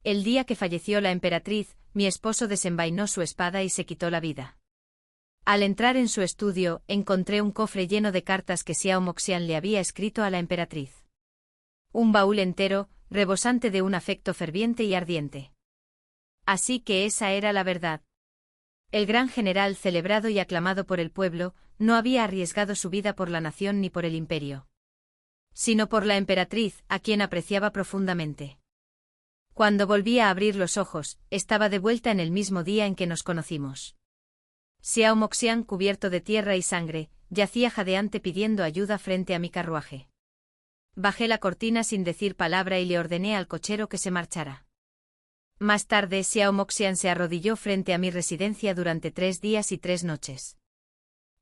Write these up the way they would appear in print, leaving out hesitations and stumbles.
El día que falleció la emperatriz, mi esposo desenvainó su espada y se quitó la vida. Al entrar en su estudio, encontré un cofre lleno de cartas que Xiao Moxian le había escrito a la emperatriz. Un baúl entero, rebosante de un afecto ferviente y ardiente. Así que esa era la verdad. El gran general celebrado y aclamado por el pueblo, no había arriesgado su vida por la nación ni por el imperio, sino por la emperatriz, a quien apreciaba profundamente. Cuando volví a abrir los ojos, estaba de vuelta en el mismo día en que nos conocimos. Xiao Moxian, cubierto de tierra y sangre, yacía jadeante pidiendo ayuda frente a mi carruaje. Bajé la cortina sin decir palabra y le ordené al cochero que se marchara. Más tarde, Xiao Moxian se arrodilló frente a mi residencia durante 3 días y 3 noches.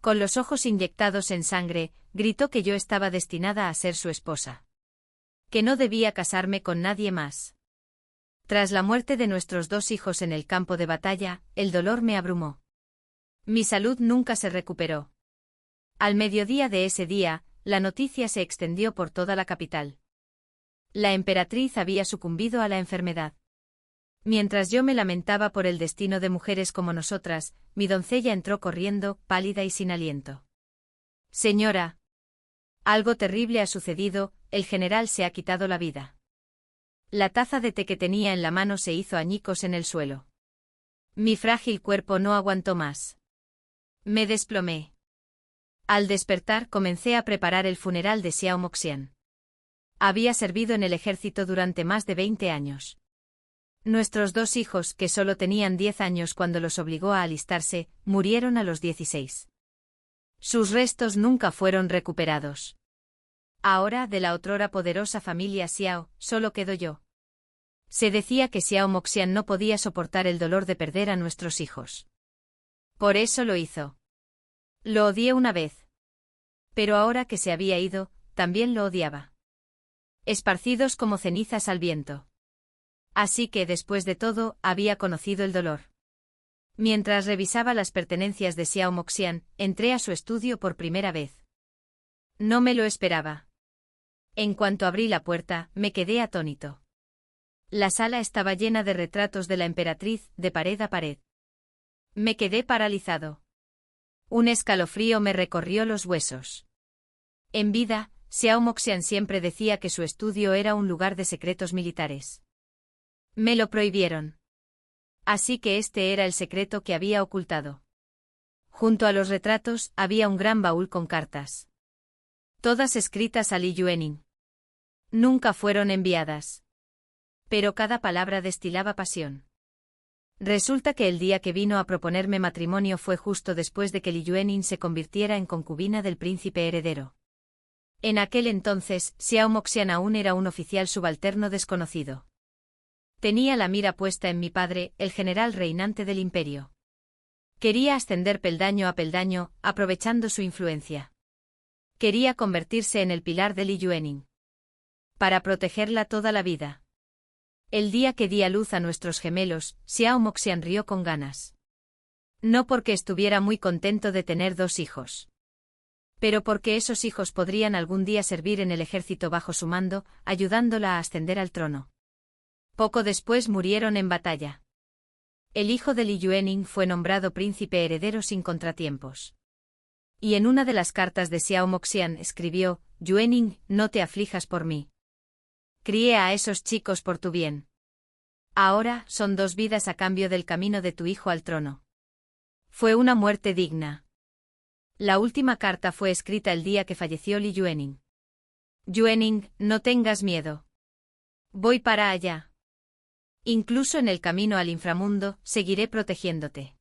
Con los ojos inyectados en sangre, gritó que yo estaba destinada a ser su esposa. Que no debía casarme con nadie más. Tras la muerte de nuestros 2 hijos en el campo de batalla, el dolor me abrumó. Mi salud nunca se recuperó. Al mediodía de ese día, la noticia se extendió por toda la capital. La emperatriz había sucumbido a la enfermedad. Mientras yo me lamentaba por el destino de mujeres como nosotras, mi doncella entró corriendo, pálida y sin aliento. Señora. Algo terrible ha sucedido, el general se ha quitado la vida. La taza de té que tenía en la mano se hizo añicos en el suelo. Mi frágil cuerpo no aguantó más. Me desplomé. Al despertar comencé a preparar el funeral de Xiao Moxian. Había servido en el ejército durante más de 20 años. Nuestros 2 hijos, que solo tenían 10 años cuando los obligó a alistarse, murieron a los 16. Sus restos nunca fueron recuperados. Ahora, de la otrora poderosa familia Xiao, solo quedo yo. Se decía que Xiao Moxian no podía soportar el dolor de perder a nuestros hijos. Por eso lo hizo. Lo odié una vez. Pero ahora que se había ido, también lo odiaba. Esparcidos como cenizas al viento. Así que, después de todo, había conocido el dolor. Mientras revisaba las pertenencias de Xiao Moxian, entré a su estudio por primera vez. No me lo esperaba. En cuanto abrí la puerta, me quedé atónito. La sala estaba llena de retratos de la emperatriz, de pared a pared. Me quedé paralizado. Un escalofrío me recorrió los huesos. En vida, Xiao Moxian siempre decía que su estudio era un lugar de secretos militares. Me lo prohibieron. Así que este era el secreto que había ocultado. Junto a los retratos había un gran baúl con cartas. Todas escritas a Li Yuening. Nunca fueron enviadas. Pero cada palabra destilaba pasión. Resulta que el día que vino a proponerme matrimonio fue justo después de que Li Yuening se convirtiera en concubina del príncipe heredero. En aquel entonces, Xiao Moxian aún era un oficial subalterno desconocido. Tenía la mira puesta en mi padre, el general reinante del imperio. Quería ascender peldaño a peldaño, aprovechando su influencia. Quería convertirse en el pilar de Li Yuening. Para protegerla toda la vida. El día que di a luz a nuestros gemelos, Xiao Moxian rió con ganas. No porque estuviera muy contento de tener 2 hijos. Pero porque esos hijos podrían algún día servir en el ejército bajo su mando, ayudándola a ascender al trono. Poco después murieron en batalla. El hijo de Li Yuening fue nombrado príncipe heredero sin contratiempos. Y en una de las cartas de Xiao Moxian escribió: Yuening, no te aflijas por mí. Crié a esos chicos por tu bien. Ahora son 2 vidas a cambio del camino de tu hijo al trono. Fue una muerte digna. La última carta fue escrita el día que falleció Li Yuening. Yuening, no tengas miedo. Voy para allá. Incluso en el camino al inframundo, seguiré protegiéndote.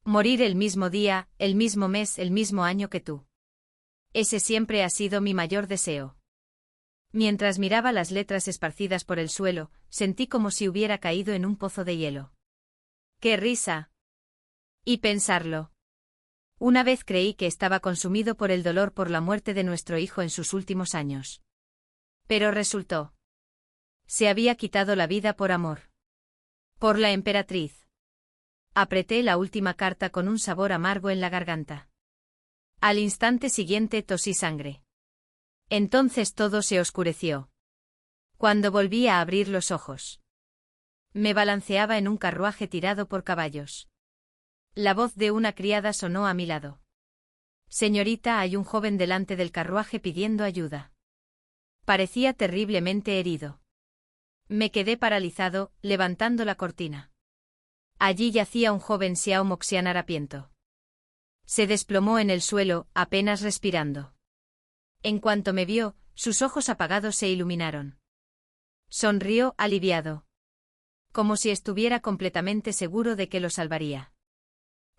Morir el mismo día, el mismo mes, el mismo año que tú. Ese siempre ha sido mi mayor deseo. Mientras miraba las letras esparcidas por el suelo, sentí como si hubiera caído en un pozo de hielo. ¡Qué risa! Y pensarlo. Una vez creí que estaba consumido por el dolor por la muerte de nuestro hijo en sus últimos años. Pero resultó. Se había quitado la vida por amor. Por la emperatriz. Apreté la última carta con un sabor amargo en la garganta. Al instante siguiente tosí sangre. Entonces todo se oscureció. Cuando volví a abrir los ojos. Me balanceaba en un carruaje tirado por caballos. La voz de una criada sonó a mi lado. Señorita, hay un joven delante del carruaje pidiendo ayuda. Parecía terriblemente herido. Me quedé paralizado, levantando la cortina. Allí yacía un joven Xiao Moxian harapiento. Se desplomó en el suelo, apenas respirando. En cuanto me vio, sus ojos apagados se iluminaron. Sonrió, aliviado. Como si estuviera completamente seguro de que lo salvaría.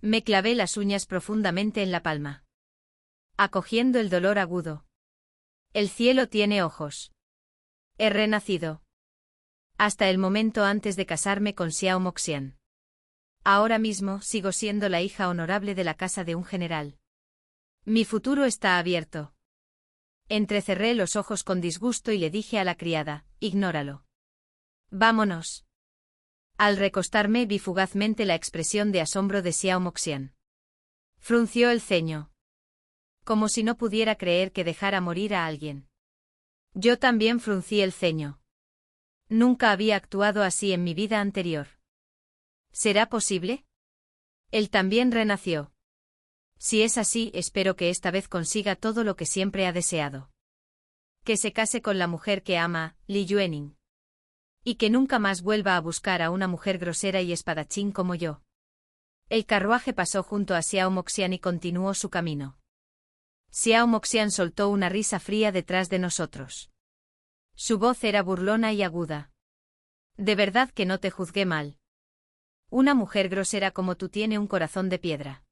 Me clavé las uñas profundamente en la palma. Acogiendo el dolor agudo. El cielo tiene ojos. He renacido. Hasta el momento antes de casarme con Xiao Moxian. Ahora mismo sigo siendo la hija honorable de la casa de un general. Mi futuro está abierto. Entrecerré los ojos con disgusto y le dije a la criada, ignóralo. Vámonos. Al recostarme vi fugazmente la expresión de asombro de Xiao Moxian. Frunció el ceño. Como si no pudiera creer que dejara morir a alguien. Yo también fruncí el ceño. Nunca había actuado así en mi vida anterior. ¿Será posible? Él también renació. Si es así, espero que esta vez consiga todo lo que siempre ha deseado. Que se case con la mujer que ama, Li Yuening. Y que nunca más vuelva a buscar a una mujer grosera y espadachín como yo. El carruaje pasó junto a Xiao Moxian y continuó su camino. Xiao Moxian soltó una risa fría detrás de nosotros. Su voz era burlona y aguda. De verdad que no te juzgué mal. Una mujer grosera como tú tiene un corazón de piedra.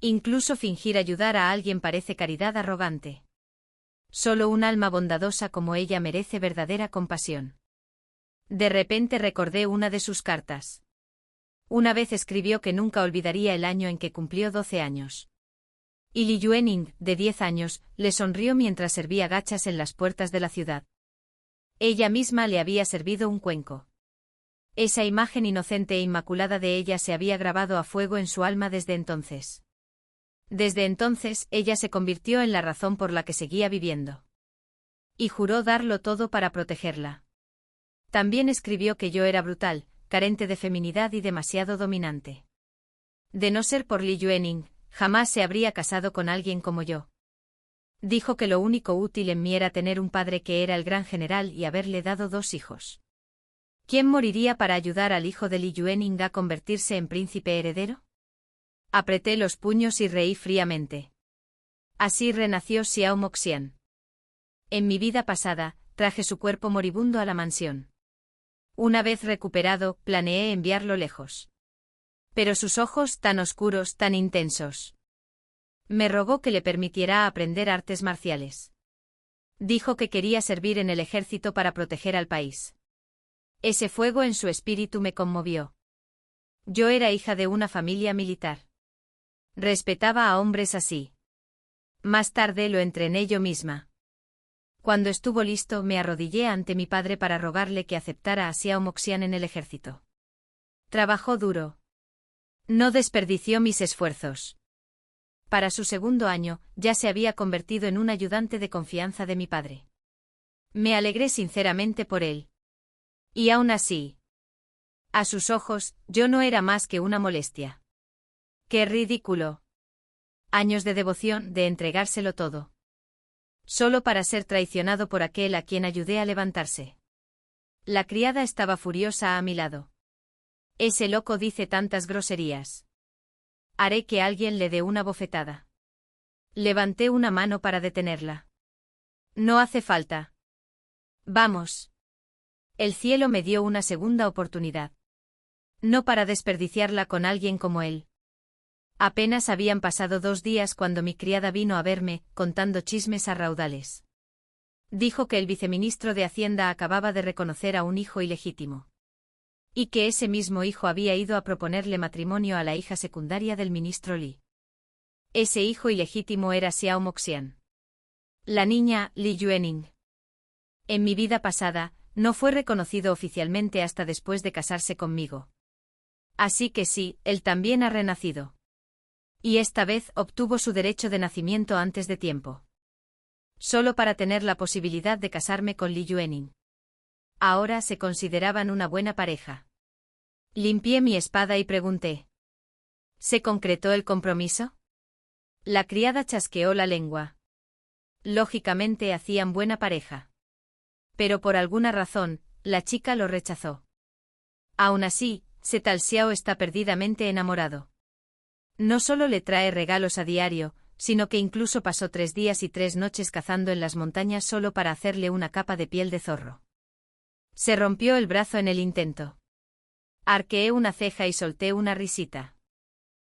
Incluso fingir ayudar a alguien parece caridad arrogante. Solo un alma bondadosa como ella merece verdadera compasión. De repente recordé una de sus cartas. Una vez escribió que nunca olvidaría el año en que cumplió 12 años. Y Li Yuening, de 10 años, le sonrió mientras servía gachas en las puertas de la ciudad. Ella misma le había servido un cuenco. Esa imagen inocente e inmaculada de ella se había grabado a fuego en su alma desde entonces. Desde entonces, ella se convirtió en la razón por la que seguía viviendo. Y juró darlo todo para protegerla. También escribió que yo era brutal, carente de feminidad y demasiado dominante. De no ser por Li Yuening, jamás se habría casado con alguien como yo. Dijo que lo único útil en mí era tener un padre que era el gran general y haberle dado 2 hijos. ¿Quién moriría para ayudar al hijo de Li Yuening a convertirse en príncipe heredero? Apreté los puños y reí fríamente. Así renació Xiao Moxian. En mi vida pasada, traje su cuerpo moribundo a la mansión. Una vez recuperado, planeé enviarlo lejos. Pero sus ojos, tan oscuros, tan intensos. Me rogó que le permitiera aprender artes marciales. Dijo que quería servir en el ejército para proteger al país. Ese fuego en su espíritu me conmovió. Yo era hija de una familia militar. Respetaba a hombres así. Más tarde lo entrené yo misma. Cuando estuvo listo, me arrodillé ante mi padre para rogarle que aceptara a Xiao Moxian en el ejército. Trabajó duro. No desperdició mis esfuerzos. Para su segundo año, ya se había convertido en un ayudante de confianza de mi padre. Me alegré sinceramente por él. Y aún así, a sus ojos, yo no era más que una molestia. ¡Qué ridículo! Años de devoción, de entregárselo todo. Solo para ser traicionado por aquel a quien ayudé a levantarse. La criada estaba furiosa a mi lado. Ese loco dice tantas groserías. Haré que alguien le dé una bofetada. Levanté una mano para detenerla. No hace falta. Vamos. El cielo me dio una segunda oportunidad. No para desperdiciarla con alguien como él. Apenas habían pasado 2 días cuando mi criada vino a verme, contando chismes a raudales. Dijo que el viceministro de Hacienda acababa de reconocer a un hijo ilegítimo. Y que ese mismo hijo había ido a proponerle matrimonio a la hija secundaria del ministro Li. Ese hijo ilegítimo era Xiao Moxian. La niña, Li Yuening. En mi vida pasada, no fue reconocido oficialmente hasta después de casarse conmigo. Así que sí, él también ha renacido. Y esta vez obtuvo su derecho de nacimiento antes de tiempo. Solo para tener la posibilidad de casarme con Li Yuening. Ahora se consideraban una buena pareja. Limpié mi espada y pregunté. ¿Se concretó el compromiso? La criada chasqueó la lengua. Lógicamente hacían buena pareja. Pero por alguna razón, la chica lo rechazó. Aún así, Setal Xiao está perdidamente enamorado. No solo le trae regalos a diario, sino que incluso pasó 3 días y 3 noches cazando en las montañas solo para hacerle una capa de piel de zorro. Se rompió el brazo en el intento. Arqueé una ceja y solté una risita.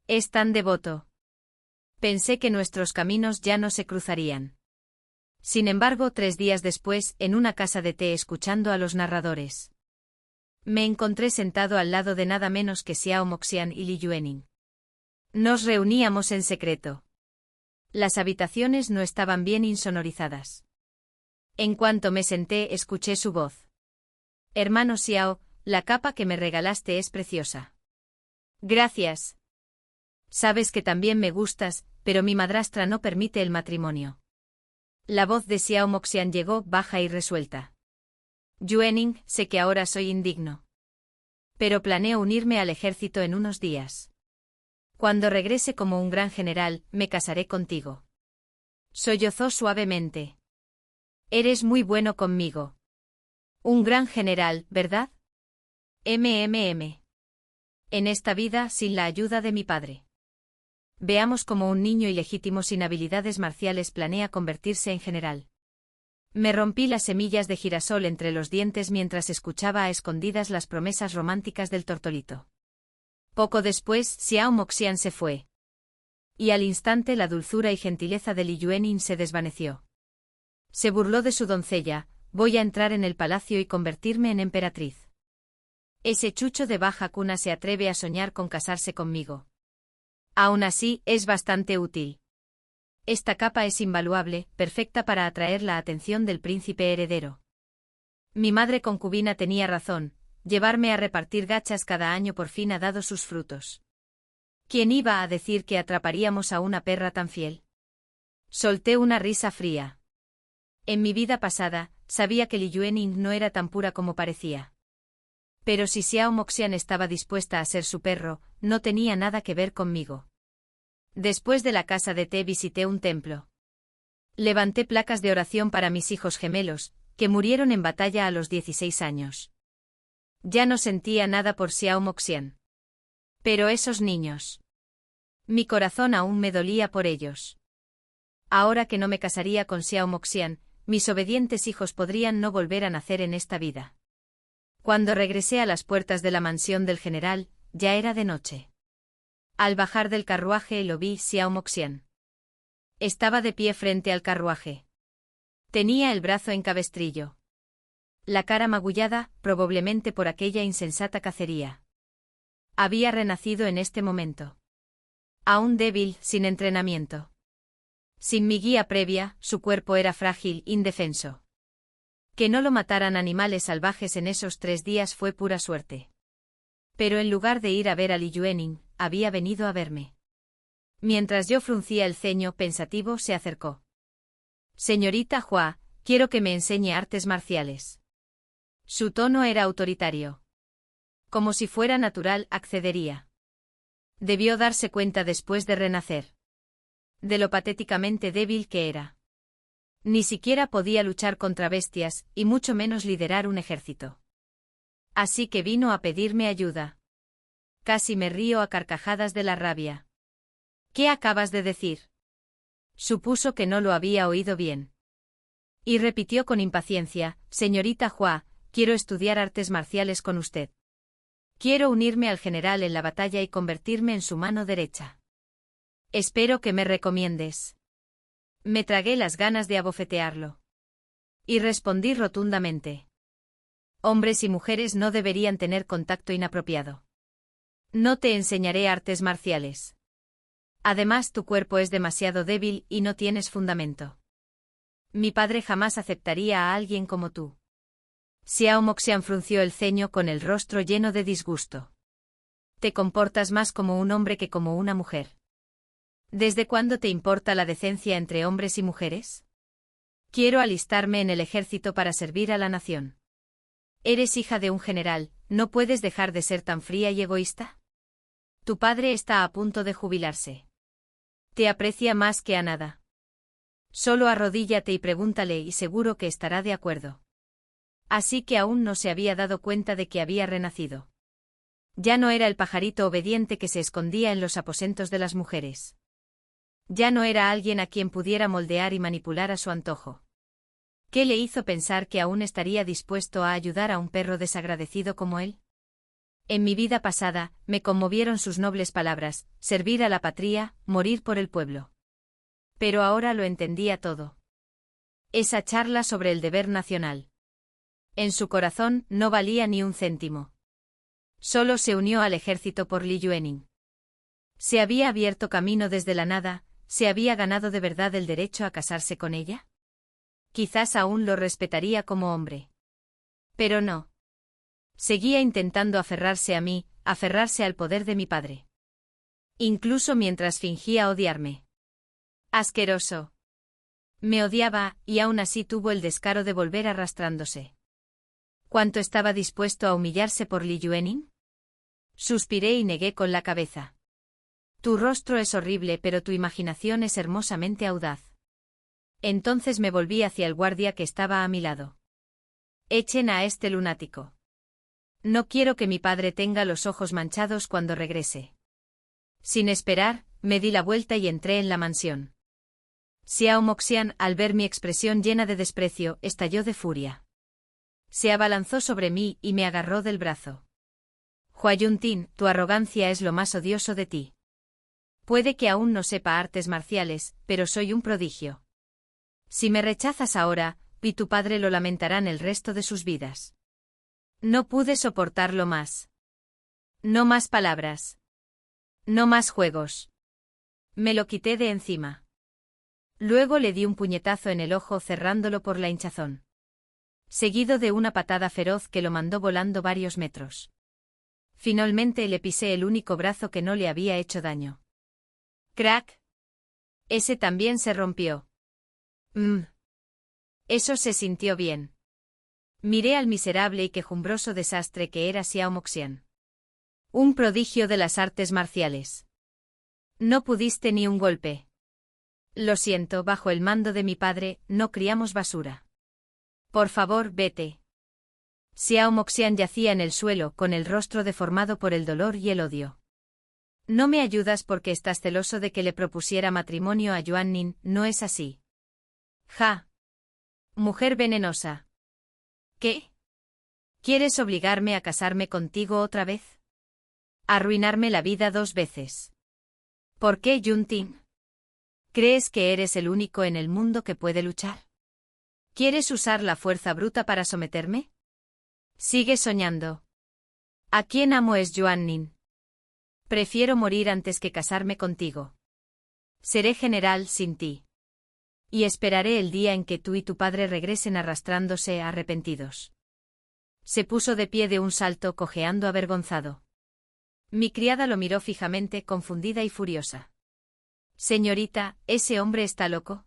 Es tan devoto. Pensé que nuestros caminos ya no se cruzarían. Sin embargo, 3 días después, en una casa de té escuchando a los narradores, me encontré sentado al lado de nada menos que Xiao Moxian y Li Yuening. Nos reuníamos en secreto. Las habitaciones no estaban bien insonorizadas. En cuanto me senté, escuché su voz. Hermano Xiao, la capa que me regalaste es preciosa. Gracias. Sabes que también me gustas, pero mi madrastra no permite el matrimonio. La voz de Xiao Moxian llegó baja y resuelta. Yuening, sé que ahora soy indigno. Pero planeo unirme al ejército en unos días. Cuando regrese como un gran general, me casaré contigo. Sollozó suavemente. Eres muy bueno conmigo. Un gran general, ¿verdad? En esta vida, sin la ayuda de mi padre. Veamos cómo un niño ilegítimo sin habilidades marciales planea convertirse en general. Me rompí las semillas de girasol entre los dientes mientras escuchaba a escondidas las promesas románticas del tortolito. Poco después, Xiao Moxian se fue. Y al instante la dulzura y gentileza de Li Yuening se desvaneció. Se burló de su doncella: voy a entrar en el palacio y convertirme en emperatriz. Ese chucho de baja cuna se atreve a soñar con casarse conmigo. Aún así, es bastante útil. Esta capa es invaluable, perfecta para atraer la atención del príncipe heredero. Mi madre concubina tenía razón, llevarme a repartir gachas cada año por fin ha dado sus frutos. ¿Quién iba a decir que atraparíamos a una perra tan fiel? Solté una risa fría. En mi vida pasada, sabía que Li Yuening no era tan pura como parecía. Pero si Xiao Moxian estaba dispuesta a ser su perro, no tenía nada que ver conmigo. Después de la casa de té visité un templo. Levanté placas de oración para mis hijos gemelos, que murieron en batalla a los 16 años. Ya no sentía nada por Xiao Moxian. Pero esos niños. Mi corazón aún me dolía por ellos. Ahora que no me casaría con Xiao Moxian, mis obedientes hijos podrían no volver a nacer en esta vida. Cuando regresé a las puertas de la mansión del general, ya era de noche. Al bajar del carruaje lo vi Xiao Moxian. Estaba de pie frente al carruaje. Tenía el brazo en cabestrillo. La cara magullada, probablemente por aquella insensata cacería. Había renacido en este momento. Aún débil, sin entrenamiento. Sin mi guía previa, su cuerpo era frágil, indefenso. Que no lo mataran animales salvajes en esos 3 días fue pura suerte. Pero en lugar de ir a ver a Li Yuening, había venido a verme. Mientras yo fruncía el ceño pensativo, se acercó. Señorita Hua, quiero que me enseñe artes marciales. Su tono era autoritario. Como si fuera natural, accedería. Debió darse cuenta después de renacer. De lo patéticamente débil que era. Ni siquiera podía luchar contra bestias, y mucho menos liderar un ejército. Así que vino a pedirme ayuda. Casi me río a carcajadas de la rabia. ¿Qué acabas de decir? Supuso que no lo había oído bien. Y repitió con impaciencia: señorita Hua, quiero estudiar artes marciales con usted. Quiero unirme al general en la batalla y convertirme en su mano derecha. Espero que me recomiendes. Me tragué las ganas de abofetearlo. Y respondí rotundamente. Hombres y mujeres no deberían tener contacto inapropiado. No te enseñaré artes marciales. Además, tu cuerpo es demasiado débil y no tienes fundamento. Mi padre jamás aceptaría a alguien como tú. Xiao Moxian frunció el ceño con el rostro lleno de disgusto. Te comportas más como un hombre que como una mujer. ¿Desde cuándo te importa la decencia entre hombres y mujeres? Quiero alistarme en el ejército para servir a la nación. Eres hija de un general, ¿no puedes dejar de ser tan fría y egoísta? Tu padre está a punto de jubilarse. Te aprecia más que a nada. Solo arrodíllate y pregúntale y seguro que estará de acuerdo. Así que aún no se había dado cuenta de que había renacido. Ya no era el pajarito obediente que se escondía en los aposentos de las mujeres. Ya no era alguien a quien pudiera moldear y manipular a su antojo. ¿Qué le hizo pensar que aún estaría dispuesto a ayudar a un perro desagradecido como él? En mi vida pasada, me conmovieron sus nobles palabras, servir a la patria, morir por el pueblo. Pero ahora lo entendía todo. Esa charla sobre el deber nacional. En su corazón no valía ni un céntimo. Solo se unió al ejército por Li Yuening. ¿Se había abierto camino desde la nada? ¿Se había ganado de verdad el derecho a casarse con ella? Quizás aún lo respetaría como hombre. Pero no. Seguía intentando aferrarse a mí, aferrarse al poder de mi padre. Incluso mientras fingía odiarme. Asqueroso. Me odiaba, y aún así tuvo el descaro de volver arrastrándose. ¿Cuánto estaba dispuesto a humillarse por Li Yuening? Suspiré y negué con la cabeza. Tu rostro es horrible, pero tu imaginación es hermosamente audaz. Entonces me volví hacia el guardia que estaba a mi lado. Echen a este lunático. No quiero que mi padre tenga los ojos manchados cuando regrese. Sin esperar, me di la vuelta y entré en la mansión. Xiao Moxian, al ver mi expresión llena de desprecio, estalló de furia. Se abalanzó sobre mí y me agarró del brazo. Huayuntin, tu arrogancia es lo más odioso de ti. Puede que aún no sepa artes marciales, pero soy un prodigio. Si me rechazas ahora, y tu padre lo lamentarán el resto de sus vidas. No pude soportarlo más. No más palabras. No más juegos. Me lo quité de encima. Luego le di un puñetazo en el ojo cerrándolo por la hinchazón. Seguido de una patada feroz que lo mandó volando varios metros. Finalmente le pisé el único brazo que no le había hecho daño. ¡Crack! Ese también se rompió. Eso se sintió bien. Miré al miserable y quejumbroso desastre que era Xiao Moxian. Un prodigio de las artes marciales. No pudiste ni un golpe. Lo siento, bajo el mando de mi padre, no criamos basura. Por favor, vete. Xiao Moxian yacía en el suelo, con el rostro deformado por el dolor y el odio. No me ayudas porque estás celoso de que le propusiera matrimonio a Yuannin, ¿no es así? Ja. Mujer venenosa. ¿Qué? ¿Quieres obligarme a casarme contigo otra vez? Arruinarme la vida 2 veces. ¿Por qué, Yunting? ¿Crees que eres el único en el mundo que puede luchar? ¿Quieres usar la fuerza bruta para someterme? Sigue soñando. ¿A quién amo es Yuannin? Prefiero morir antes que casarme contigo. Seré general sin ti. Y esperaré el día en que tú y tu padre regresen arrastrándose arrepentidos. Se puso de pie de un salto, cojeando avergonzado. Mi criada lo miró fijamente, confundida y furiosa. Señorita, ¿ese hombre está loco?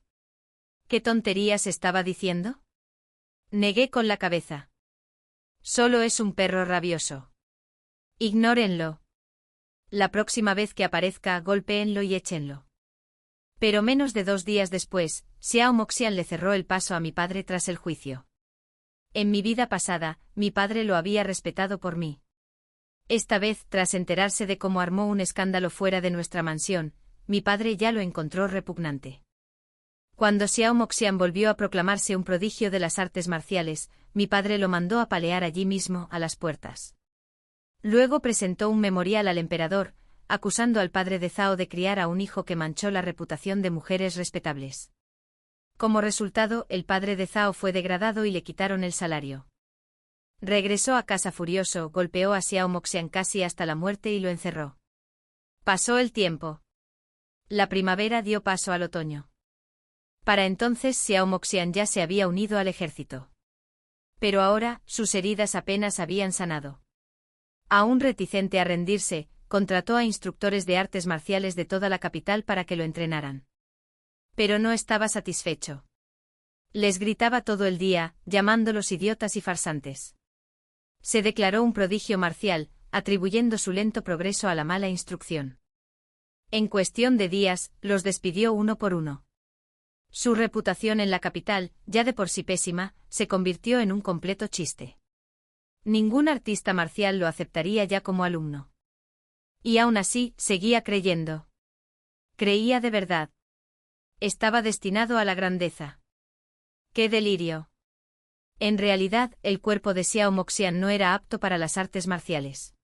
¿Qué tonterías estaba diciendo? Negué con la cabeza. Solo es un perro rabioso. Ignórenlo. La próxima vez que aparezca, golpéenlo y échenlo. Pero menos de 2 días después, Xiao Moxian le cerró el paso a mi padre tras el juicio. En mi vida pasada, mi padre lo había respetado por mí. Esta vez, tras enterarse de cómo armó un escándalo fuera de nuestra mansión, mi padre ya lo encontró repugnante. Cuando Xiao Moxian volvió a proclamarse un prodigio de las artes marciales, mi padre lo mandó apalear allí mismo, a las puertas. Luego presentó un memorial al emperador, acusando al padre de Zhao de criar a un hijo que manchó la reputación de mujeres respetables. Como resultado, el padre de Zhao fue degradado y le quitaron el salario. Regresó a casa furioso, golpeó a Xiao Moxian casi hasta la muerte y lo encerró. Pasó el tiempo. La primavera dio paso al otoño. Para entonces Xiao Moxian ya se había unido al ejército. Pero ahora, sus heridas apenas habían sanado. Aún reticente a rendirse, contrató a instructores de artes marciales de toda la capital para que lo entrenaran. Pero no estaba satisfecho. Les gritaba todo el día, llamándolos idiotas y farsantes. Se declaró un prodigio marcial, atribuyendo su lento progreso a la mala instrucción. En cuestión de días, los despidió uno por uno. Su reputación en la capital, ya de por sí pésima, se convirtió en un completo chiste. Ningún artista marcial lo aceptaría ya como alumno. Y aún así, seguía creyendo. Creía de verdad. Estaba destinado a la grandeza. ¡Qué delirio! En realidad, el cuerpo de Xiao Moxian no era apto para las artes marciales.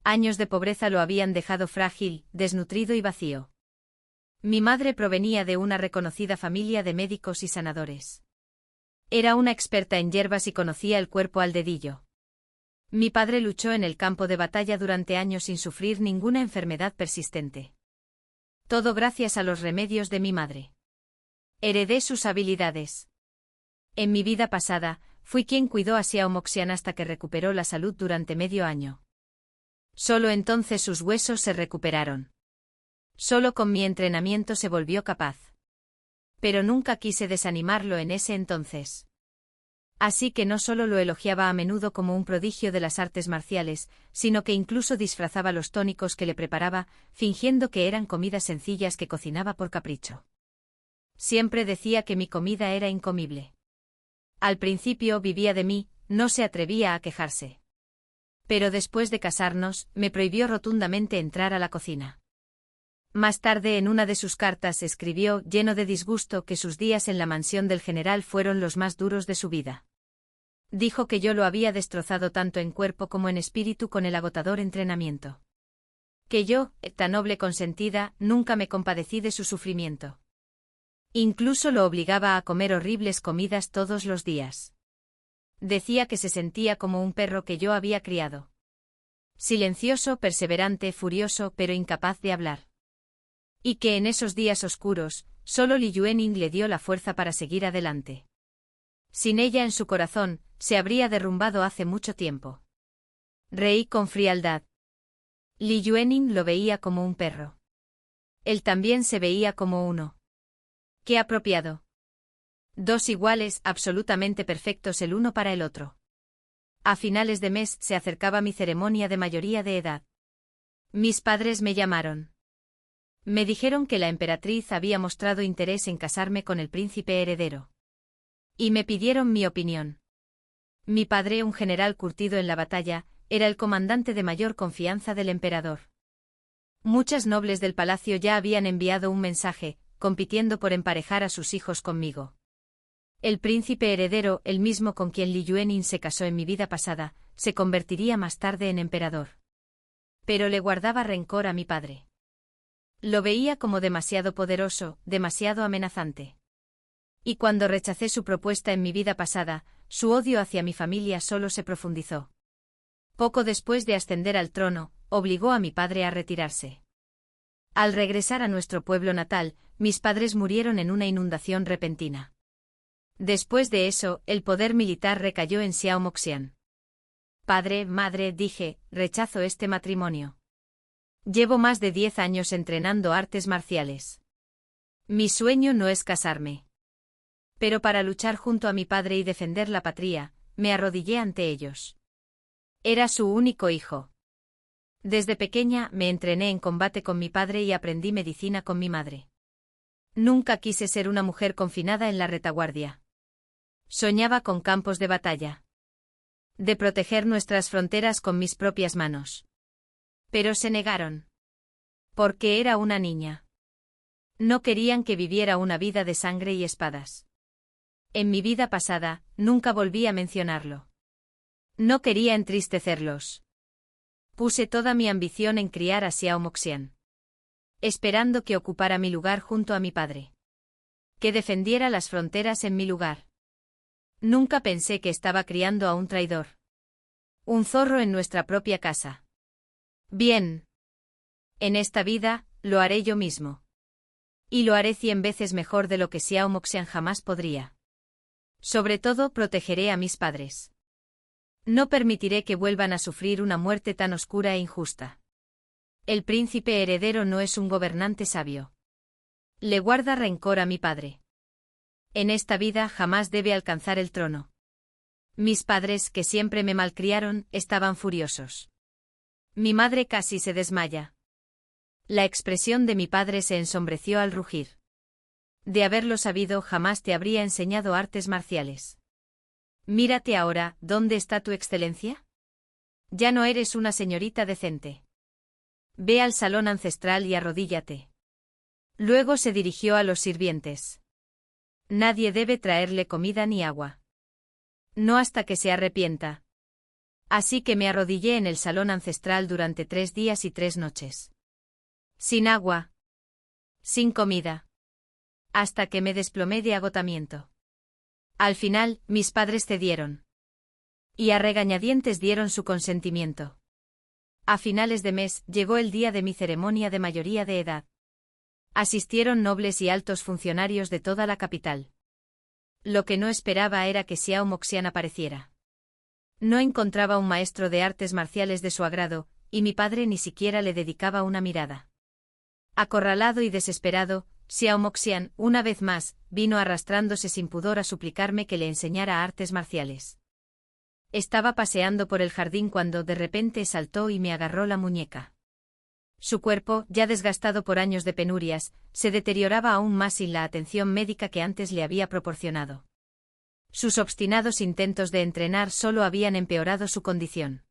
Años de pobreza lo habían dejado frágil, desnutrido y vacío. Mi madre provenía de una reconocida familia de médicos y sanadores. Era una experta en hierbas y conocía el cuerpo al dedillo. Mi padre luchó en el campo de batalla durante años sin sufrir ninguna enfermedad persistente. Todo gracias a los remedios de mi madre. Heredé sus habilidades. En mi vida pasada, fui quien cuidó a Xiao Moxian hasta que recuperó la salud durante medio año. Solo entonces sus huesos se recuperaron. Solo con mi entrenamiento se volvió capaz. Pero nunca quise desanimarlo en ese entonces. Así que no solo lo elogiaba a menudo como un prodigio de las artes marciales, sino que incluso disfrazaba los tónicos que le preparaba, fingiendo que eran comidas sencillas que cocinaba por capricho. Siempre decía que mi comida era incomible. Al principio vivía de mí, no se atrevía a quejarse. Pero después de casarnos, me prohibió rotundamente entrar a la cocina. Más tarde en una de sus cartas escribió, lleno de disgusto, que sus días en la mansión del general fueron los más duros de su vida. Dijo que yo lo había destrozado tanto en cuerpo como en espíritu con el agotador entrenamiento. Que yo, tan noble consentida, nunca me compadecí de su sufrimiento. Incluso lo obligaba a comer horribles comidas todos los días. Decía que se sentía como un perro que yo había criado. Silencioso, perseverante, furioso, pero incapaz de hablar. Y que en esos días oscuros, solo Li Yuening le dio la fuerza para seguir adelante. Sin ella en su corazón, se habría derrumbado hace mucho tiempo. Reí con frialdad. Li Yuening lo veía como un perro. Él también se veía como uno. ¡Qué apropiado! Dos iguales, absolutamente perfectos el uno para el otro. A finales de mes se acercaba mi ceremonia de mayoría de edad. Mis padres me llamaron. Me dijeron que la emperatriz había mostrado interés en casarme con el príncipe heredero. Y me pidieron mi opinión. Mi padre, un general curtido en la batalla, era el comandante de mayor confianza del emperador. Muchas nobles del palacio ya habían enviado un mensaje, compitiendo por emparejar a sus hijos conmigo. El príncipe heredero, el mismo con quien Li Yuening se casó en mi vida pasada, se convertiría más tarde en emperador. Pero le guardaba rencor a mi padre. Lo veía como demasiado poderoso, demasiado amenazante. Y cuando rechacé su propuesta en mi vida pasada, su odio hacia mi familia solo se profundizó. Poco después de ascender al trono, obligó a mi padre a retirarse. Al regresar a nuestro pueblo natal, mis padres murieron en una inundación repentina. Después de eso, el poder militar recayó en Xiao Moxian. Padre, madre, dije, rechazo este matrimonio. Llevo más de 10 años entrenando artes marciales. Mi sueño no es casarme. Pero para luchar junto a mi padre y defender la patria, me arrodillé ante ellos. Era su único hijo. Desde pequeña me entrené en combate con mi padre y aprendí medicina con mi madre. Nunca quise ser una mujer confinada en la retaguardia. Soñaba con campos de batalla. De proteger nuestras fronteras con mis propias manos. Pero se negaron. Porque era una niña. No querían que viviera una vida de sangre y espadas. En mi vida pasada, nunca volví a mencionarlo. No quería entristecerlos. Puse toda mi ambición en criar a Xiao Moxian. Esperando que ocupara mi lugar junto a mi padre. Que defendiera las fronteras en mi lugar. Nunca pensé que estaba criando a un traidor. Un zorro en nuestra propia casa. Bien. En esta vida, lo haré yo mismo. Y lo haré 100 veces mejor de lo que Xiao Moxian jamás podría. Sobre todo protegeré a mis padres. No permitiré que vuelvan a sufrir una muerte tan oscura e injusta. El príncipe heredero no es un gobernante sabio. Le guarda rencor a mi padre. En esta vida jamás debe alcanzar el trono. Mis padres, que siempre me malcriaron, estaban furiosos. Mi madre casi se desmaya. La expresión de mi padre se ensombreció al rugir. De haberlo sabido, jamás te habría enseñado artes marciales. Mírate ahora, ¿dónde está tu excelencia? Ya no eres una señorita decente. Ve al salón ancestral y arrodíllate. Luego se dirigió a los sirvientes. Nadie debe traerle comida ni agua. No hasta que se arrepienta. Así que me arrodillé en el salón ancestral durante 3 días y 3 noches. Sin agua. Sin comida. Hasta que me desplomé de agotamiento. Al final, mis padres cedieron. Y a regañadientes dieron su consentimiento. A finales de mes, llegó el día de mi ceremonia de mayoría de edad. Asistieron nobles y altos funcionarios de toda la capital. Lo que no esperaba era que Xiao Moxian apareciera. No encontraba un maestro de artes marciales de su agrado, y mi padre ni siquiera le dedicaba una mirada. Acorralado y desesperado, Xiao Moxian, una vez más, vino arrastrándose sin pudor a suplicarme que le enseñara artes marciales. Estaba paseando por el jardín cuando de repente saltó y me agarró la muñeca. Su cuerpo, ya desgastado por años de penurias, se deterioraba aún más sin la atención médica que antes le había proporcionado. Sus obstinados intentos de entrenar solo habían empeorado su condición.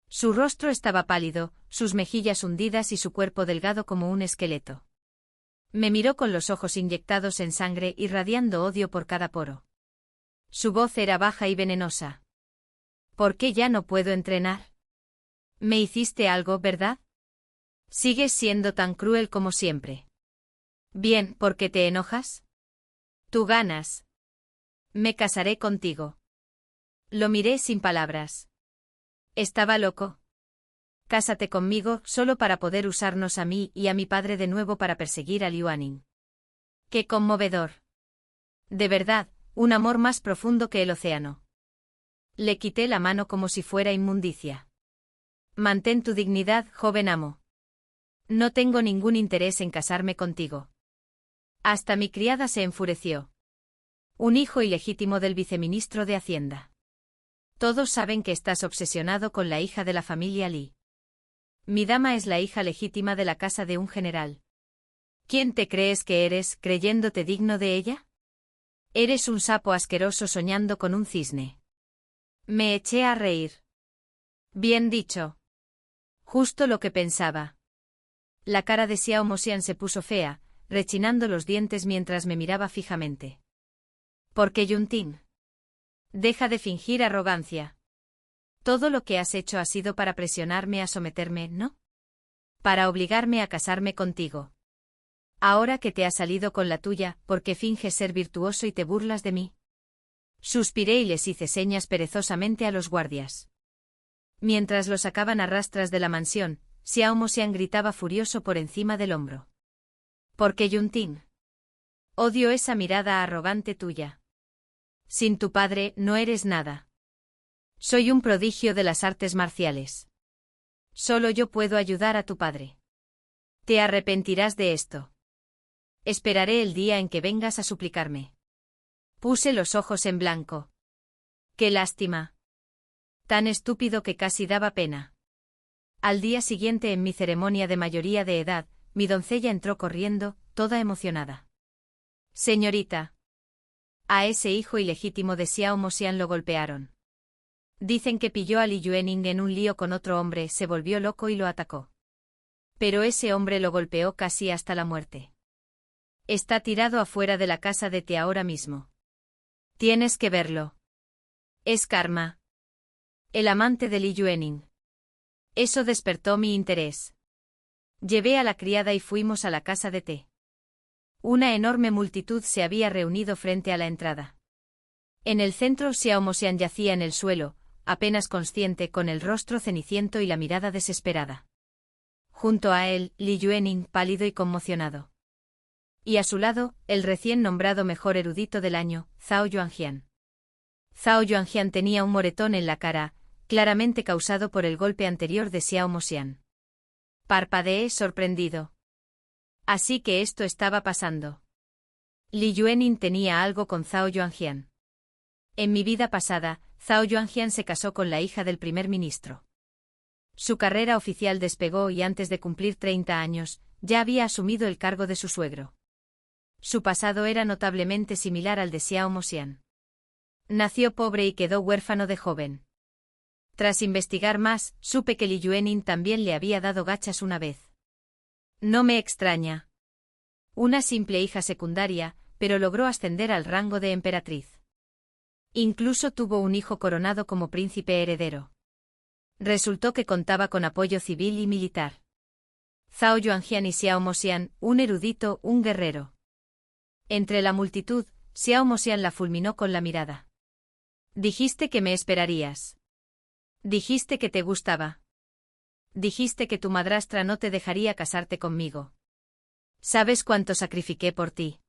Su rostro estaba pálido, sus mejillas hundidas y su cuerpo delgado como un esqueleto. Me miró con los ojos inyectados en sangre irradiando odio por cada poro. Su voz era baja y venenosa. ¿Por qué ya no puedo entrenar? Me hiciste algo, ¿verdad? Sigues siendo tan cruel como siempre. Bien, ¿por qué te enojas? Tú ganas. Me casaré contigo. Lo miré sin palabras. ¿Estaba loco? Cásate conmigo solo para poder usarnos a mí y a mi padre de nuevo para perseguir a Liu Anning. ¡Qué conmovedor! De verdad, un amor más profundo que el océano. Le quité la mano como si fuera inmundicia. Mantén tu dignidad, joven amo. No tengo ningún interés en casarme contigo. Hasta mi criada se enfureció. Un hijo ilegítimo del viceministro de Hacienda. Todos saben que estás obsesionado con la hija de la familia Li. Mi dama es la hija legítima de la casa de un general. ¿Quién te crees que eres, creyéndote digno de ella? Eres un sapo asqueroso soñando con un cisne. Me eché a reír. Bien dicho. Justo lo que pensaba. La cara de Xiao Moxian se puso fea, rechinando los dientes mientras me miraba fijamente. ¿Por qué, Yuntin? Deja de fingir arrogancia. Todo lo que has hecho ha sido para presionarme a someterme, ¿no? Para obligarme a casarme contigo. Ahora que te has salido con la tuya, ¿por qué finges ser virtuoso y te burlas de mí? Suspiré y les hice señas perezosamente a los guardias. Mientras los sacaban a rastras de la mansión, Xiao Moxian gritaba furioso por encima del hombro. ¿Por qué, Yuntin? Odio esa mirada arrogante tuya. Sin tu padre, no eres nada. Soy un prodigio de las artes marciales. Solo yo puedo ayudar a tu padre. Te arrepentirás de esto. Esperaré el día en que vengas a suplicarme. Puse los ojos en blanco. ¡Qué lástima! Tan estúpido que casi daba pena. Al día siguiente en mi ceremonia de mayoría de edad, mi doncella entró corriendo, toda emocionada. Señorita. A ese hijo ilegítimo de Xiao Moxian lo golpearon. Dicen que pilló a Li Yuening en un lío con otro hombre, se volvió loco y lo atacó. Pero ese hombre lo golpeó casi hasta la muerte. Está tirado afuera de la casa de Te ahora mismo. Tienes que verlo. Es Karma. El amante de Li Yuening. Eso despertó mi interés. Llevé a la criada y fuimos a la casa de Te. Una enorme multitud se había reunido frente a la entrada. En el centro Xiao Moxian yacía en el suelo, apenas consciente, con el rostro ceniciento y la mirada desesperada. Junto a él, Li Yuening, pálido y conmocionado. Y a su lado, el recién nombrado mejor erudito del año, Zhao Yuanjian. Zhao Yuanjian tenía un moretón en la cara, claramente causado por el golpe anterior de Xiao Moxian. Parpadeé sorprendido. Así que esto estaba pasando. Li Yuening tenía algo con Zhao Yuanjian. En mi vida pasada, Zhao Yuanjian se casó con la hija del primer ministro. Su carrera oficial despegó y antes de cumplir 30 años, ya había asumido el cargo de su suegro. Su pasado era notablemente similar al de Xiao Moxian. Nació pobre y quedó huérfano de joven. Tras investigar más, supe que Li Yuening también le había dado gachas una vez. No me extraña. Una simple hija secundaria, pero logró ascender al rango de emperatriz. Incluso tuvo un hijo coronado como príncipe heredero. Resultó que contaba con apoyo civil y militar. Zhao Yuanjian y Xiao Moxian, un erudito, un guerrero. Entre la multitud, Xiao Moxian la fulminó con la mirada. Dijiste que me esperarías. Dijiste que te gustaba. Dijiste que tu madrastra no te dejaría casarte conmigo. ¿Sabes cuánto sacrifiqué por ti?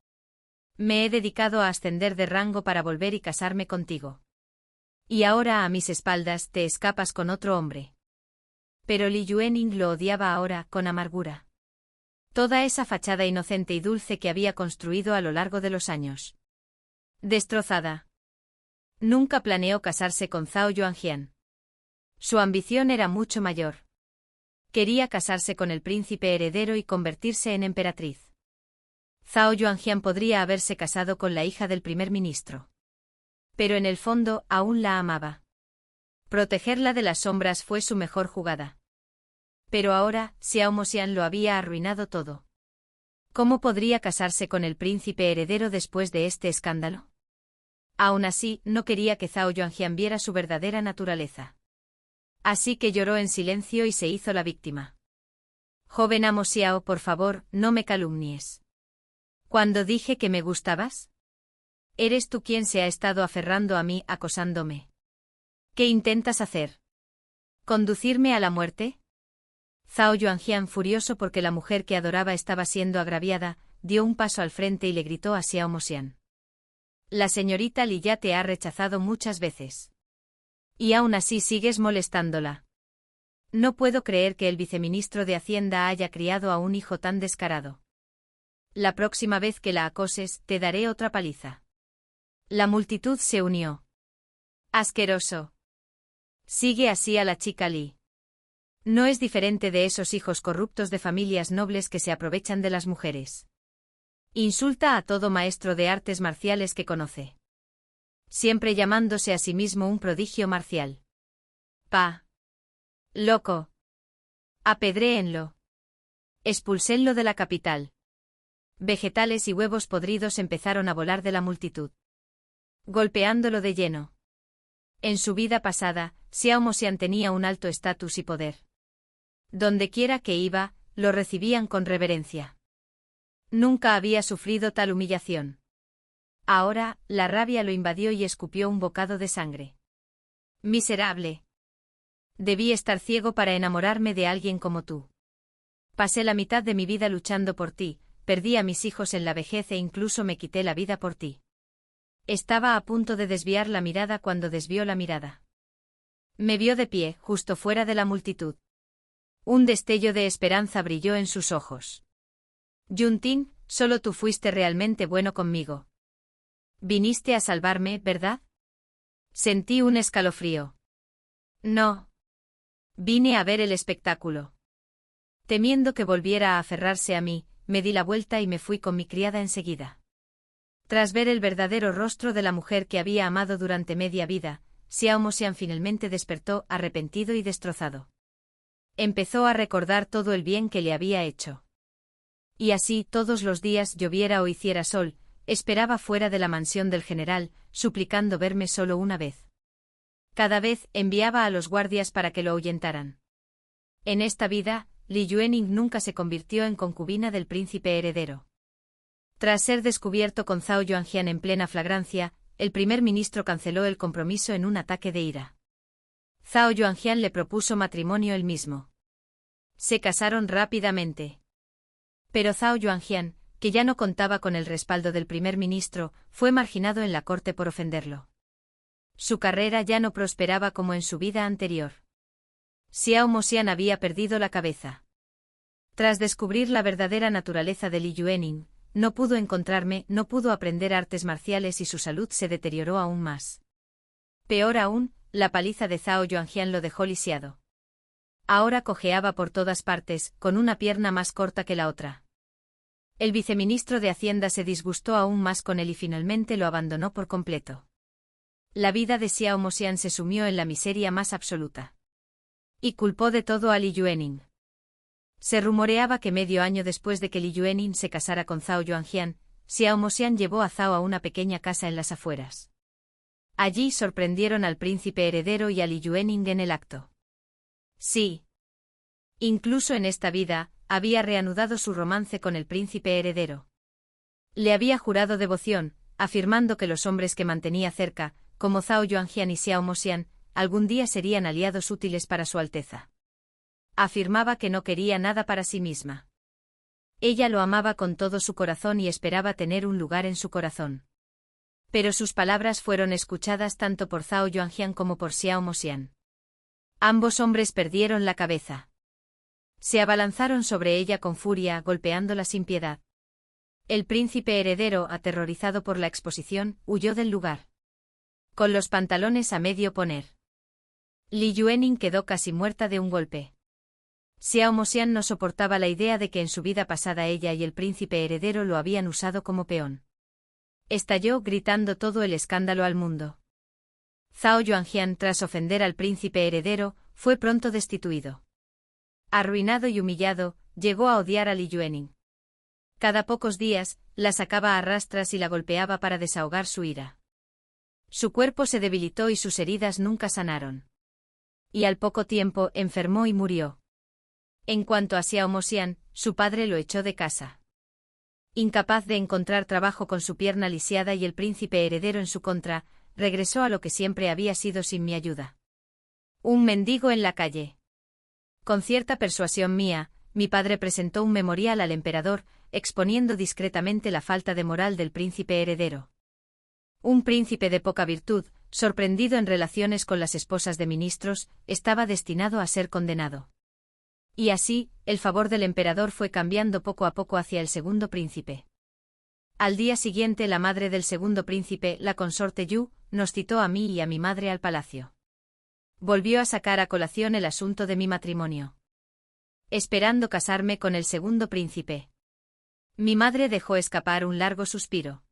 Me he dedicado a ascender de rango para volver y casarme contigo. Y ahora a mis espaldas te escapas con otro hombre. Pero Li Yuening lo odiaba ahora, con amargura. Toda esa fachada inocente y dulce que había construido a lo largo de los años. Destrozada. Nunca planeó casarse con Zhao Yuanjian. Su ambición era mucho mayor. Quería casarse con el príncipe heredero y convertirse en emperatriz. Zhao Yuanjian podría haberse casado con la hija del primer ministro. Pero en el fondo aún la amaba. Protegerla de las sombras fue su mejor jugada. Pero ahora, Xiao Moxian lo había arruinado todo. ¿Cómo podría casarse con el príncipe heredero después de este escándalo? Aún así, no quería que Zhao Yuanjian viera su verdadera naturaleza. Así que lloró en silencio y se hizo la víctima. Joven amo Xiao, por favor, no me calumnies. ¿Cuándo dije que me gustabas? Eres tú quien se ha estado aferrando a mí, acosándome. ¿Qué intentas hacer? ¿Conducirme a la muerte? Zhao Yuanjian, furioso porque la mujer que adoraba estaba siendo agraviada, dio un paso al frente y le gritó a Xiao Moxian. La señorita Li ya te ha rechazado muchas veces. Y aún así sigues molestándola. No puedo creer que el viceministro de Hacienda haya criado a un hijo tan descarado. La próxima vez que la acoses, te daré otra paliza. La multitud se unió. Asqueroso. Sigue así a la chica Li. No es diferente de esos hijos corruptos de familias nobles que se aprovechan de las mujeres. Insulta a todo maestro de artes marciales que conoce. Siempre llamándose a sí mismo un prodigio marcial. ¡Pa! ¡Loco! Apedréenlo. Expulsénlo de la capital. Vegetales y huevos podridos empezaron a volar de la multitud, golpeándolo de lleno. En su vida pasada, Xiao Moxian tenía un alto estatus y poder. Dondequiera que iba, lo recibían con reverencia. Nunca había sufrido tal humillación. Ahora, la rabia lo invadió y escupió un bocado de sangre. Miserable. Debí estar ciego para enamorarme de alguien como tú. Pasé la mitad de mi vida luchando por ti, perdí a mis hijos en la vejez e incluso me quité la vida por ti. Estaba a punto de desviar la mirada cuando desvió la mirada. Me vio de pie, justo fuera de la multitud. Un destello de esperanza brilló en sus ojos. Yunting, solo tú fuiste realmente bueno conmigo. Viniste a salvarme, ¿verdad? Sentí un escalofrío. No. Vine a ver el espectáculo. Temiendo que volviera a aferrarse a mí, me di la vuelta y me fui con mi criada enseguida. Tras ver el verdadero rostro de la mujer que había amado durante media vida, Xiao Moxian finalmente despertó arrepentido y destrozado. Empezó a recordar todo el bien que le había hecho. Y así todos los días, lloviera o hiciera sol, esperaba fuera de la mansión del general, suplicando verme solo una vez. Cada vez enviaba a los guardias para que lo ahuyentaran. En esta vida, Li Yuening nunca se convirtió en concubina del príncipe heredero. Tras ser descubierto con Zhao Yuanjian en plena flagrancia, el primer ministro canceló el compromiso en un ataque de ira. Zhao Yuanjian le propuso matrimonio él mismo. Se casaron rápidamente. Pero Zhao Yuanjian, que ya no contaba con el respaldo del primer ministro, fue marginado en la corte por ofenderlo. Su carrera ya no prosperaba como en su vida anterior. Xiao Moxian había perdido la cabeza. Tras descubrir la verdadera naturaleza de Li Yuening, no pudo aprender artes marciales y su salud se deterioró aún más. Peor aún, la paliza de Zhao Yuanjian lo dejó lisiado. Ahora cojeaba por todas partes, con una pierna más corta que la otra. El viceministro de Hacienda se disgustó aún más con él y finalmente lo abandonó por completo. La vida de Xiao Moxian se sumió en la miseria más absoluta. Y culpó de todo a Li Yuening. Se rumoreaba que medio año después de que Li Yuening se casara con Zhao Yuanjian, Xiao Moxian llevó a Zhao a una pequeña casa en las afueras. Allí sorprendieron al príncipe heredero y a Li Yuening en el acto. Sí. Incluso en esta vida, había reanudado su romance con el príncipe heredero. Le había jurado devoción, afirmando que los hombres que mantenía cerca, como Zhao Yuanjian y Xiao Moxian, algún día serían aliados útiles para su Alteza. Afirmaba que no quería nada para sí misma. Ella lo amaba con todo su corazón y esperaba tener un lugar en su corazón. Pero sus palabras fueron escuchadas tanto por Zhao Yuanjian como por Xiao Moxian. Ambos hombres perdieron la cabeza. Se abalanzaron sobre ella con furia, golpeándola sin piedad. El príncipe heredero, aterrorizado por la exposición, huyó del lugar. Con los pantalones a medio poner. Li Yuening quedó casi muerta de un golpe. Xiao Moxian no soportaba la idea de que en su vida pasada ella y el príncipe heredero lo habían usado como peón. Estalló gritando todo el escándalo al mundo. Zhao Yuanjian, tras ofender al príncipe heredero, fue pronto destituido. Arruinado y humillado, llegó a odiar a Li Yuening. Cada pocos días, la sacaba a rastras y la golpeaba para desahogar su ira. Su cuerpo se debilitó y sus heridas nunca sanaron. Y al poco tiempo enfermó y murió. En cuanto a Xiao Moxian, su padre lo echó de casa. Incapaz de encontrar trabajo con su pierna lisiada y el príncipe heredero en su contra, regresó a lo que siempre había sido sin mi ayuda. Un mendigo en la calle. Con cierta persuasión mía, mi padre presentó un memorial al emperador, exponiendo discretamente la falta de moral del príncipe heredero. Un príncipe de poca virtud, sorprendido en relaciones con las esposas de ministros, estaba destinado a ser condenado. Y así, el favor del emperador fue cambiando poco a poco hacia el segundo príncipe. Al día siguiente la madre del segundo príncipe, la consorte Yu, nos citó a mí y a mi madre al palacio. Volvió a sacar a colación el asunto de mi matrimonio. Esperando casarme con el segundo príncipe. Mi madre dejó escapar un largo suspiro.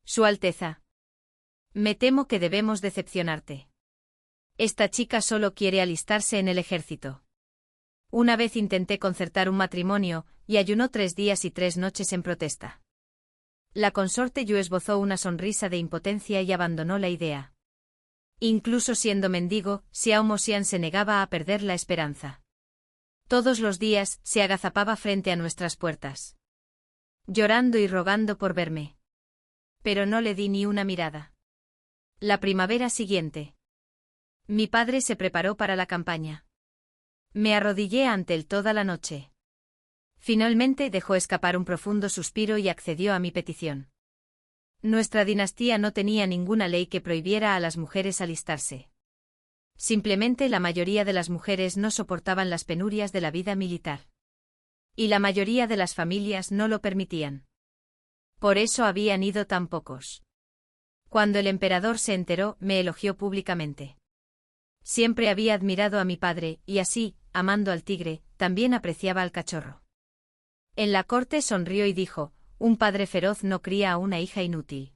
Su Alteza. Me temo que debemos decepcionarte. Esta chica solo quiere alistarse en el ejército. Una vez intenté concertar un matrimonio, y ayunó 3 días y 3 noches en protesta. La consorte Yu esbozó una sonrisa de impotencia y abandonó la idea. Incluso siendo mendigo, Xiao Moxian se negaba a perder la esperanza. Todos los días, se agazapaba frente a nuestras puertas. Llorando y rogando por verme. Pero no le di ni una mirada. La primavera siguiente. Mi padre se preparó para la campaña. Me arrodillé ante él toda la noche. Finalmente dejó escapar un profundo suspiro y accedió a mi petición. Nuestra dinastía no tenía ninguna ley que prohibiera a las mujeres alistarse. Simplemente la mayoría de las mujeres no soportaban las penurias de la vida militar. Y la mayoría de las familias no lo permitían. Por eso habían ido tan pocos. Cuando el emperador se enteró, me elogió públicamente. Siempre había admirado a mi padre, y así, amando al tigre, también apreciaba al cachorro. En la corte sonrió y dijo, un padre feroz no cría a una hija inútil.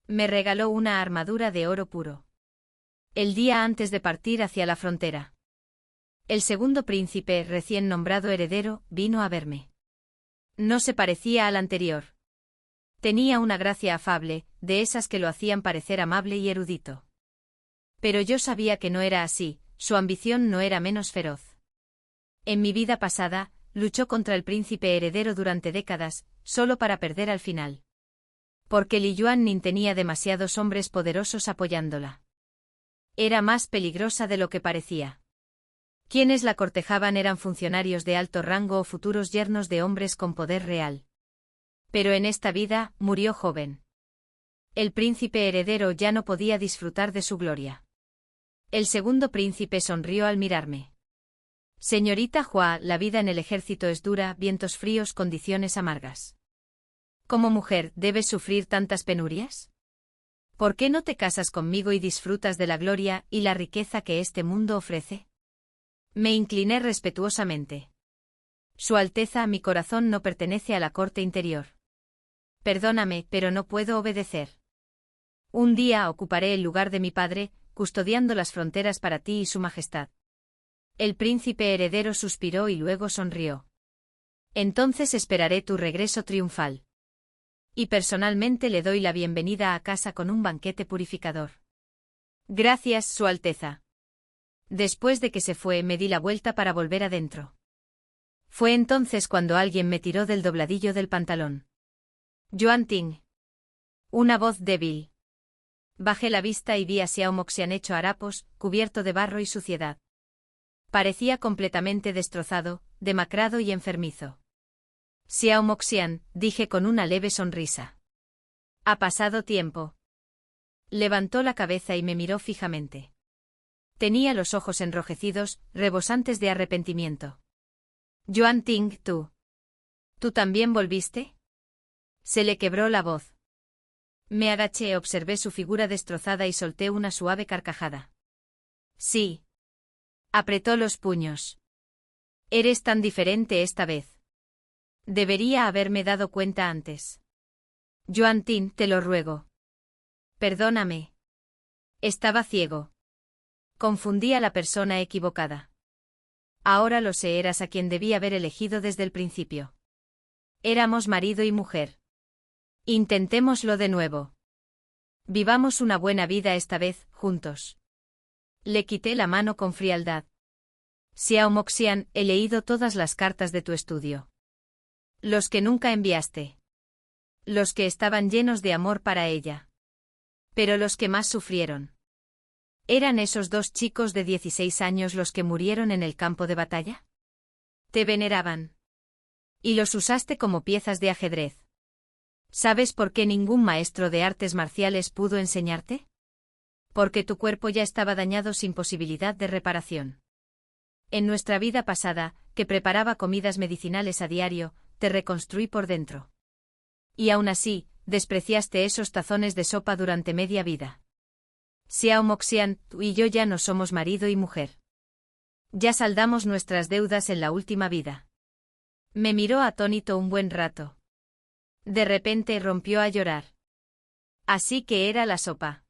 Me regaló una armadura de oro puro. El día antes de partir hacia la frontera. El segundo príncipe, recién nombrado heredero, vino a verme. No se parecía al anterior. Tenía una gracia afable, de esas que lo hacían parecer amable y erudito. Pero yo sabía que no era así, su ambición no era menos feroz. En mi vida pasada, luchó contra el príncipe heredero durante décadas, solo para perder al final. Porque Li Yuanning tenía demasiados hombres poderosos apoyándola. Era más peligrosa de lo que parecía. Quienes la cortejaban eran funcionarios de alto rango o futuros yernos de hombres con poder real. Pero en esta vida, murió joven. El príncipe heredero ya no podía disfrutar de su gloria. El segundo príncipe sonrió al mirarme. Señorita Hua, la vida en el ejército es dura, vientos fríos, condiciones amargas. ¿Como mujer, debes sufrir tantas penurias? ¿Por qué no te casas conmigo y disfrutas de la gloria y la riqueza que este mundo ofrece? Me incliné respetuosamente. Su Alteza, mi corazón no pertenece a la corte interior. Perdóname, pero no puedo obedecer. Un día ocuparé el lugar de mi padre, custodiando las fronteras para ti y su majestad. El príncipe heredero suspiró y luego sonrió. Entonces esperaré tu regreso triunfal. Y personalmente le doy la bienvenida a casa con un banquete purificador. Gracias, Su Alteza. Después de que se fue, me di la vuelta para volver adentro. Fue entonces cuando alguien me tiró del dobladillo del pantalón. Yuan Ting. Una voz débil. Bajé la vista y vi a Xiao Moxian hecho harapos, cubierto de barro y suciedad. Parecía completamente destrozado, demacrado y enfermizo. Xiao Moxian, dije con una leve sonrisa. Ha pasado tiempo. Levantó la cabeza y me miró fijamente. Tenía los ojos enrojecidos, rebosantes de arrepentimiento. Yuan Ting, ¿tú también volviste? Se le quebró la voz. Me agaché, observé su figura destrozada y solté una suave carcajada. Sí. Apretó los puños. Eres tan diferente esta vez. Debería haberme dado cuenta antes. Yuan Ting, te lo ruego. Perdóname. Estaba ciego. Confundí a la persona equivocada. Ahora lo sé, eras a quien debí haber elegido desde el principio. Éramos marido y mujer. Intentémoslo de nuevo. Vivamos una buena vida esta vez, juntos. Le quité la mano con frialdad. Xiao Moxian, he leído todas las cartas de tu estudio. Los que nunca enviaste. Los que estaban llenos de amor para ella. Pero los que más sufrieron. ¿Eran esos 2 chicos de 16 años los que murieron en el campo de batalla? Te veneraban. Y los usaste como piezas de ajedrez. ¿Sabes por qué ningún maestro de artes marciales pudo enseñarte? Porque tu cuerpo ya estaba dañado sin posibilidad de reparación. En nuestra vida pasada, que preparaba comidas medicinales a diario, te reconstruí por dentro. Y aún así, despreciaste esos tazones de sopa durante media vida. Xiao Moxian, tú y yo ya no somos marido y mujer. Ya saldamos nuestras deudas en la última vida. Me miró atónito un buen rato. De repente rompió a llorar. Así que era la sopa.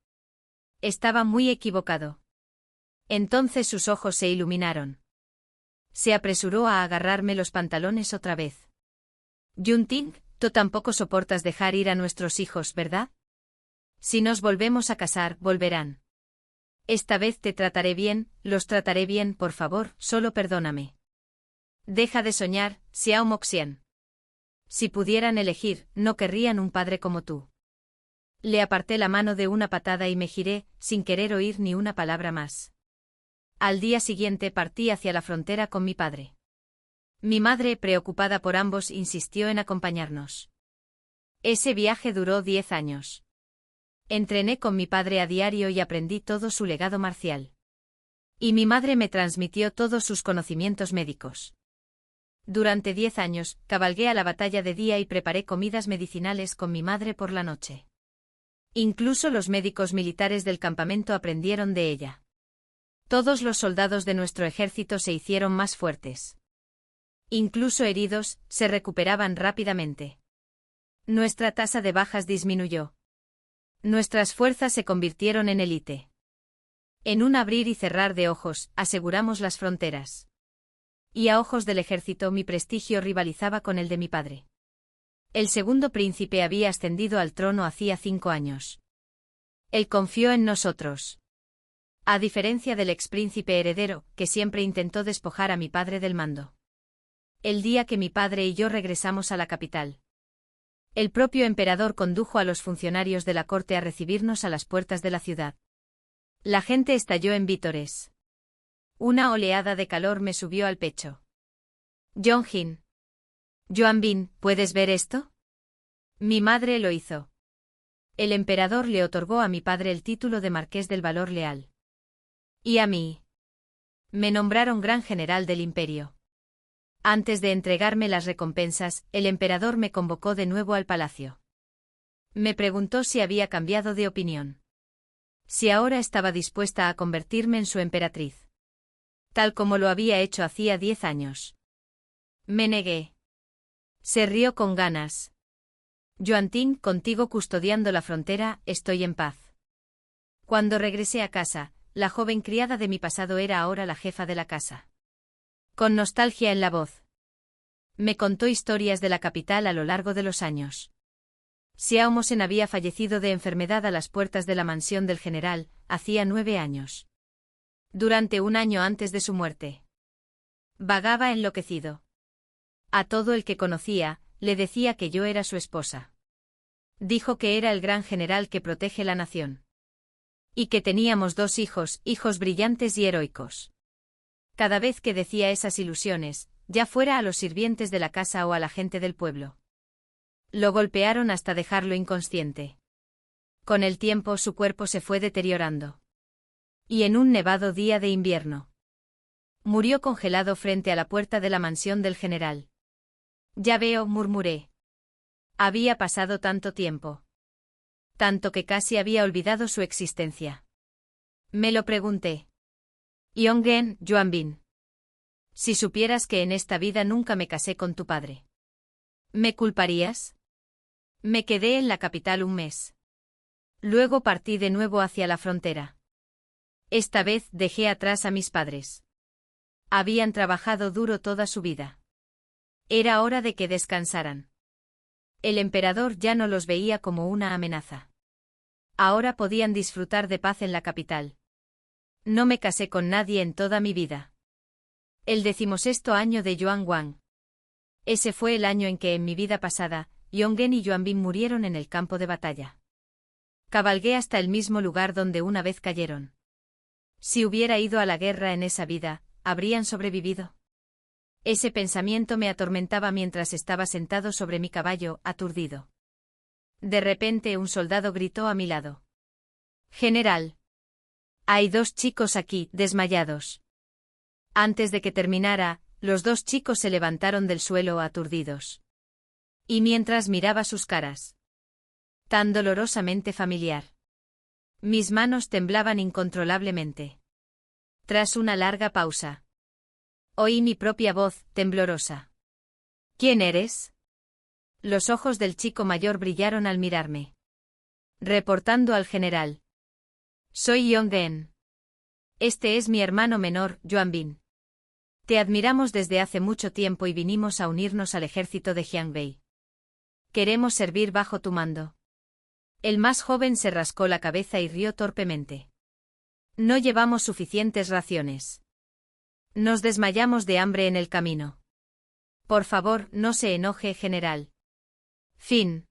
Estaba muy equivocado. Entonces sus ojos se iluminaron. Se apresuró a agarrarme los pantalones otra vez. Yuan Ting, tú tampoco soportas dejar ir a nuestros hijos, ¿verdad? Si nos volvemos a casar, volverán. Esta vez te trataré bien, los trataré bien, por favor, solo perdóname. Deja de soñar, Xiao Moxian. Si pudieran elegir, no querrían un padre como tú. Le aparté la mano de una patada y me giré, sin querer oír ni una palabra más. Al día siguiente partí hacia la frontera con mi padre. Mi madre, preocupada por ambos, insistió en acompañarnos. Ese viaje duró 10 años. Entrené con mi padre a diario y aprendí todo su legado marcial. Y mi madre me transmitió todos sus conocimientos médicos. Durante 10 años, cabalgué a la batalla de día y preparé comidas medicinales con mi madre por la noche. Incluso los médicos militares del campamento aprendieron de ella. Todos los soldados de nuestro ejército se hicieron más fuertes. Incluso heridos, se recuperaban rápidamente. Nuestra tasa de bajas disminuyó. Nuestras fuerzas se convirtieron en élite. En un abrir y cerrar de ojos, aseguramos las fronteras. Y a ojos del ejército mi prestigio rivalizaba con el de mi padre. El segundo príncipe había ascendido al trono hacía 5 años. Él confió en nosotros. A diferencia del expríncipe heredero, que siempre intentó despojar a mi padre del mando. El día que mi padre y yo regresamos a la capital. El propio emperador condujo a los funcionarios de la corte a recibirnos a las puertas de la ciudad. La gente estalló en vítores. Una oleada de calor me subió al pecho. Yongjin. Yuan Bin, ¿puedes ver esto? Mi madre lo hizo. El emperador le otorgó a mi padre el título de Marqués del Valor Leal. Y a mí. Me nombraron Gran General del Imperio. Antes de entregarme las recompensas, el emperador me convocó de nuevo al palacio. Me preguntó si había cambiado de opinión. Si ahora estaba dispuesta a convertirme en su emperatriz. Tal como lo había hecho hacía 10 años. Me negué. Se rió con ganas. Yuan-tin, contigo custodiando la frontera, estoy en paz. Cuando regresé a casa, la joven criada de mi pasado era ahora la jefa de la casa. Con nostalgia en la voz. Me contó historias de la capital a lo largo de los años. Xiao Mosen había fallecido de enfermedad a las puertas de la mansión del general, hacía 9 años. Durante un año antes de su muerte. Vagaba enloquecido. A todo el que conocía, le decía que yo era su esposa. Dijo que era el gran general que protege la nación. Y que teníamos 2 hijos, hijos brillantes y heroicos. Cada vez que decía esas ilusiones, ya fuera a los sirvientes de la casa o a la gente del pueblo. Lo golpearon hasta dejarlo inconsciente. Con el tiempo su cuerpo se fue deteriorando. Y en un nevado día de invierno. Murió congelado frente a la puerta de la mansión del general. Ya veo, murmuré. Había pasado tanto tiempo. Tanto que casi había olvidado su existencia. Me lo pregunté. Yongen, Yuanbin. Si supieras que en esta vida nunca me casé con tu padre. ¿Me culparías? Me quedé en la capital un mes. Luego partí de nuevo hacia la frontera. Esta vez dejé atrás a mis padres. Habían trabajado duro toda su vida. Era hora de que descansaran. El emperador ya no los veía como una amenaza. Ahora podían disfrutar de paz en la capital. No me casé con nadie en toda mi vida. El 16º año de Yuan Wang. Ese fue el año en que en mi vida pasada, Yongen y Yuanbin murieron en el campo de batalla. Cabalgué hasta el mismo lugar donde una vez cayeron. Si hubiera ido a la guerra en esa vida, ¿habrían sobrevivido? Ese pensamiento me atormentaba mientras estaba sentado sobre mi caballo, aturdido. De repente un soldado gritó a mi lado. «General. Hay 2 chicos aquí, desmayados». Antes de que terminara, los 2 chicos se levantaron del suelo aturdidos. Y mientras miraba sus caras. Tan dolorosamente familiar. Mis manos temblaban incontrolablemente. Tras una larga pausa. Oí mi propia voz, temblorosa. «¿Quién eres?» Los ojos del chico mayor brillaron al mirarme. Reportando al general. «Soy Yongen. Este es mi hermano menor, Yuanbin. Te admiramos desde hace mucho tiempo y vinimos a unirnos al ejército de Jiangbei. Queremos servir bajo tu mando». El más joven se rascó la cabeza y rió torpemente. «No llevamos suficientes raciones. Nos desmayamos de hambre en el camino. Por favor, no se enoje, general». Fin.